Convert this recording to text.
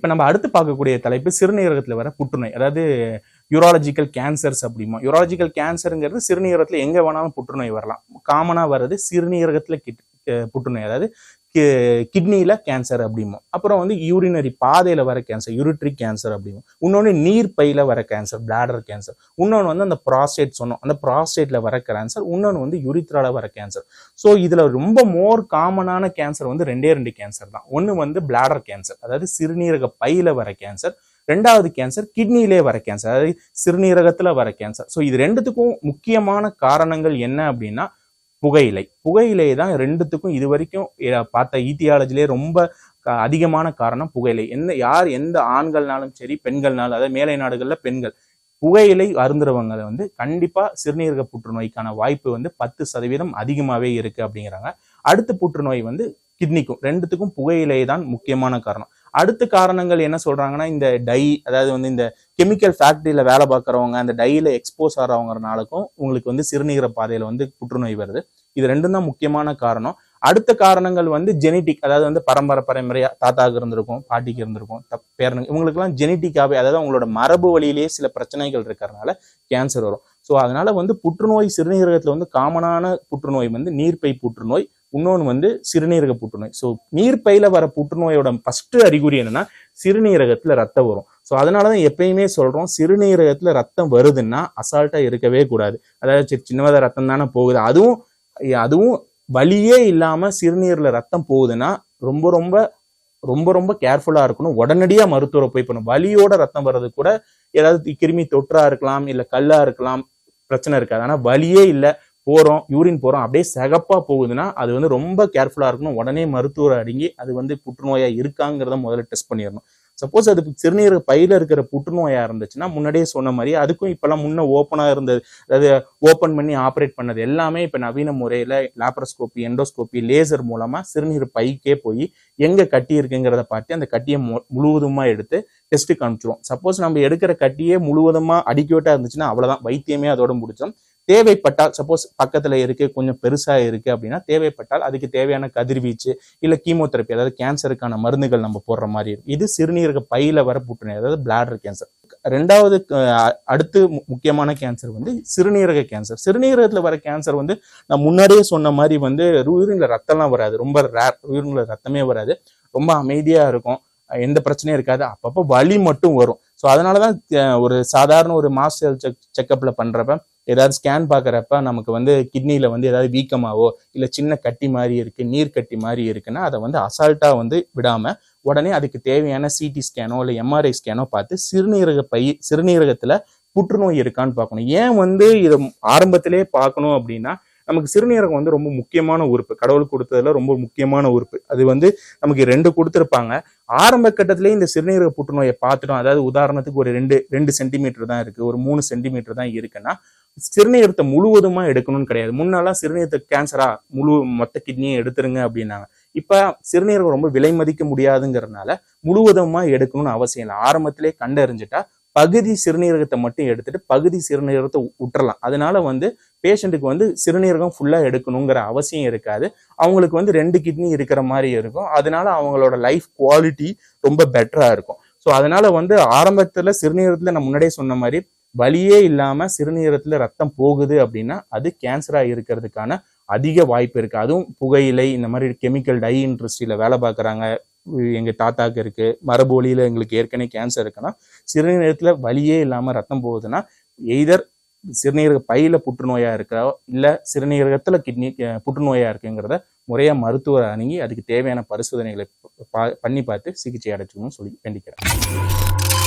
இப்போ நம்ம அடுத்து பார்க்கக்கூடிய தலைப்பு சிறுநீரகத்தில் வர புற்றுநோய், அதாவது யூராலஜிக்கல் கேன்சர்ஸ் அப்படிமா. யூராலஜிக்கல் கேன்சருங்கிறது சிறுநீரகத்தில் எங்கே வேணாலும் புற்றுநோய் வரலாம். காமனாக வர்றது சிறுநீரகத்தில் புற்றுநோய், அதாவது கிட்னியில கேன்சர் அப்படிமோ. அப்புறம் வந்து யூரினரி பாதையில வர கேன்சர், யூரிட்ரிக் கேன்சர் அப்படிமோ. இன்னொன்று நீர் பையில வர கேன்சர், பிளாடர் கேன்சர். இன்னொன்று வந்து அந்த ப்ராஸ்டேட் சொன்னோம், அந்த ப்ராஸ்டேட்ல வர கேன்சர். இன்னொன்று வந்து யூரித்ரால வர கேன்சர். ஸோ இதுல ரொம்ப மோர் காமனான கேன்சர் வந்து ரெண்டு கேன்சர் தான். ஒன்று வந்து பிளாடர் கேன்சர், அதாவது சிறுநீரக பையில வர கேன்சர். ரெண்டாவது கேன்சர் கிட்னிலே வர கேன்சர், அதாவது சிறுநீரகத்துல வர கேன்சர். ஸோ இது ரெண்டுத்துக்கும் முக்கியமான காரணங்கள் என்ன அப்படின்னா புகையிலை தான் ரெண்டுத்துக்கும் இது வரைக்கும் பார்த்த ஈத்தியாலஜிலே ரொம்ப அதிகமான காரணம் புகையிலை. எந்த ஆண்கள்னாலும் சரி பெண்கள்னாலும், அதாவது மேலை நாடுகள்ல பெண்கள் புகையிலை அருந்துறவங்க வந்து கண்டிப்பா சிறுநீரக புற்றுநோய்க்கான வாய்ப்பு வந்து 10% அதிகமாவே இருக்கு அப்படிங்கிறாங்க. அடுத்த புற்றுநோய் வந்து கிட்னிக்கும், ரெண்டுத்துக்கும் புகையிலை தான் முக்கியமான காரணம். அடுத்த காரணங்கள் என்ன சொல்றாங்கன்னா, இந்த டை, அதாவது வந்து இந்த கெமிக்கல் ஃபேக்டரியில வேலை பார்க்குறவங்க அந்த டையில எக்ஸ்போஸ் ஆகிறவங்கனாலுக்கும் உங்களுக்கு வந்து சிறுநீரக பாதையில வந்து புற்றுநோய் வருது. இது ரெண்டும் தான் முக்கியமான காரணம். அடுத்த காரணங்கள் வந்து ஜெனட்டிக், அதாவது வந்து பரம்பரையா தாத்தாக்கு இருந்திருக்கும், பாட்டிக்கு இருந்திருக்கும், பேரனுக்கு, இவங்களுக்குலாம் ஜெனட்டிக்காவே, அதாவது அவங்களோட மரபு வழியிலேயே சில பிரச்சனைகள் இருக்கிறதுனால கேன்சர் வரும். ஸோ அதனால வந்து புற்றுநோய் சிறுநீரகத்துல வந்து காமனான புற்றுநோய் வந்து நீர்ப்பை புற்றுநோய், இன்னொன்று வந்து சிறுநீரக புற்றுநோய். ஸோ நீர்ப்பையில வர புற்றுநோயோட ஃபர்ஸ்ட் அறிகுறி என்னன்னா சிறுநீரகத்துல ரத்தம் வரும். ஸோ அதனாலதான் எப்பயுமே சொல்றோம், சிறுநீரகத்துல ரத்தம் வருதுன்னா அசால்ட்டா இருக்கவே கூடாது. அதாவது சின்னதா ரத்தம் தானே போகுது, அதுவும் வலியே இல்லாம சிறுநீர்ல ரத்தம் போகுதுன்னா ரொம்ப ரொம்ப ரொம்ப ரொம்ப கேர்ஃபுல்லா இருக்கணும். உடனடியா மருத்துவரை போய் பண்ணணும். வலியோட ரத்தம் வர்றது கூட ஏதாவது கிருமி தொற்றா இருக்கலாம், இல்ல கல்லா இருக்கலாம், பிரச்சனை இருக்காது. ஆனா வலியே இல்லை, யூரின் போறோம், அப்படியே சிகப்பா போகுதுன்னா அது வந்து ரொம்ப கேர்ஃபுல்லா இருக்கணும். உடனே மருத்துவரை அடங்கி அது வந்து புற்றுநோயா இருக்காங்கிறத முதல்ல டெஸ்ட் பண்ணிடணும். சப்போஸ் அது சிறுநீரக பையில இருக்கிற புற்றுநோயா இருந்துச்சுன்னா முன்னாடியே சொன்ன மாதிரி அதுக்கும் இப்பெல்லாம் முன்ன ஓப்பனா இருந்தது, அதாவது ஓப்பன் பண்ணி ஆப்ரேட் பண்ணது எல்லாமே இப்ப நவீன முறையில லாப்ரோஸ்கோபி, எண்டோஸ்கோபி, லேசர் மூலமா சிறுநீர் பைக்கே போய் எங்க கட்டி இருக்குங்கிறத பார்த்து அந்த கட்டியை முழுவதுமா எடுத்து டெஸ்ட்டுக்கு அனுப்பிச்சிடும். சப்போஸ் நம்ம எடுக்கிற கட்டியே முழுவதுமா அடிக்கோட்டா இருந்துச்சுன்னா அவ்வளவுதான், வைத்தியமே அதோட முடிச்சோம். தேவைப்பட்டால், சப்போஸ் பக்கத்துல இருக்கு, கொஞ்சம் பெருசா இருக்கு அப்படின்னா தேவைப்பட்டால் அதுக்கு தேவையான கதிர்வீச்சு இல்ல கீமோதெரப்பி, அதாவது கேன்சருக்கான மருந்துகள் நம்ம போடுற மாதிரி இருக்கும். இது சிறுநீரக பையில வர புற்றுநோய், அதாவது பிளாடர் கேன்சர். ரெண்டாவது அடுத்து முக்கியமான கேன்சர் வந்து சிறுநீரக கேன்சர். சிறுநீரகத்துல வர கேன்சர் வந்து நான் முன்னாடியே சொன்ன மாதிரி வந்து யூரின்ல ரத்தம்லாம் வராது, ரொம்ப ரேர். யூரின்ல ரத்தமே வராது, ரொம்ப அமைதியா இருக்கும், எந்த பிரச்சனையும் இருக்காது. அப்பப்போ வலி மட்டும் வரும். ஸோ அதனாலதான் ஒரு சாதாரண ஒரு மாஸ் செக்அப்ல பண்றப்ப, ஏதாவது ஸ்கேன் பார்க்குறப்ப நமக்கு வந்து கிட்னியில வந்து ஏதாவது வீக்கமாவோ இல்லை சின்ன கட்டி மாதிரி இருக்கு, நீர் கட்டி மாதிரி இருக்குன்னா அதை வந்து அசால்ட்டா வந்து விடாம உடனே அதுக்கு தேவையான சிடி ஸ்கேனோ இல்லை எம்ஆர்ஐ ஸ்கேனோ பார்த்து சிறுநீரகத்துல புற்றுநோய் இருக்கான்னு பார்க்கணும். ஏன் வந்து இதை ஆரம்பத்திலே பார்க்கணும் அப்படின்னா, நமக்கு சிறுநீரகம் வந்து ரொம்ப முக்கியமான உறுப்பு, கடவுள் கொடுத்ததுல ரொம்ப முக்கியமான உறுப்பு. அது வந்து நமக்கு 2 கொடுத்துருப்பாங்க. ஆரம்ப கட்டத்திலேயே இந்த சிறுநீரக புற்றுநோயை பார்த்துட்டோம், அதாவது உதாரணத்துக்கு ஒரு 2 சென்டிமீட்டர் தான் இருக்கு, ஒரு 3 சென்டிமீட்டர் தான் இருக்குன்னா சிறுநீரகத்தை முழுவதுமா எடுக்கணும்னு கிடையாது. முன்னாலாம் சிறுநீரகத்தை கேன்சரா மொத்த கிட்னியை எடுத்துருங்க அப்படின்னாங்க. இப்ப சிறுநீரகம் ரொம்ப விலை மதிக்க முடியாதுங்கிறதுனால முழுவதுமா எடுக்கணும்னு அவசியம் இல்லை. ஆரம்பத்திலே கண்டறிஞ்சிட்டா பகுதி சிறுநீரகத்தை மட்டும் எடுத்துட்டு பகுதி சிறுநீரகத்தை விட்டுறலாம். அதனால வந்து பேஷண்ட்டுக்கு வந்து சிறுநீரகம் ஃபுல்லா எடுக்கணுங்கிற அவசியம் இருக்காது. அவங்களுக்கு வந்து 2 கிட்னி இருக்கிற மாதிரி இருக்கும். அதனால அவங்களோட லைஃப் குவாலிட்டி ரொம்ப பெட்டரா இருக்கும். ஸோ அதனால வந்து ஆரம்பத்துல சிறுநீரகத்துல நான் முன்னாடியே சொன்ன மாதிரி வலியே இல்லாம சிறுநீரகத்துல ரத்தம் போகுது அப்படின்னா அது கேன்சரா இருக்கிறதுக்கான அதிக வாய்ப்பு இருக்கு. அதுவும் புகையிலை, இந்த மாதிரி கெமிக்கல் டை இண்டஸ்ட்ரியில வேலை பார்க்குறாங்க, எங்க தாத்தாக்கு இருக்கு, மரபு வழியில எங்களுக்கு ஏற்கனவே கேன்சர் இருக்குன்னா சிறுநீரகத்துல வலியே இல்லாம ரத்தம் போகுதுன்னா எய்தர் சிறுநீரக பையில புற்றுநோயா இருக்கா இல்ல சிறுநீரகத்துல கிட்னி புற்றுநோயா இருக்குங்கிறத முறையா மருத்துவர் அணுகி அதுக்கு தேவையான பரிசோதனைகளை பண்ணி பார்த்து சிகிச்சை அடைச்சுக்கணும்னு சொல்லி வேண்டிக்கிறேன்.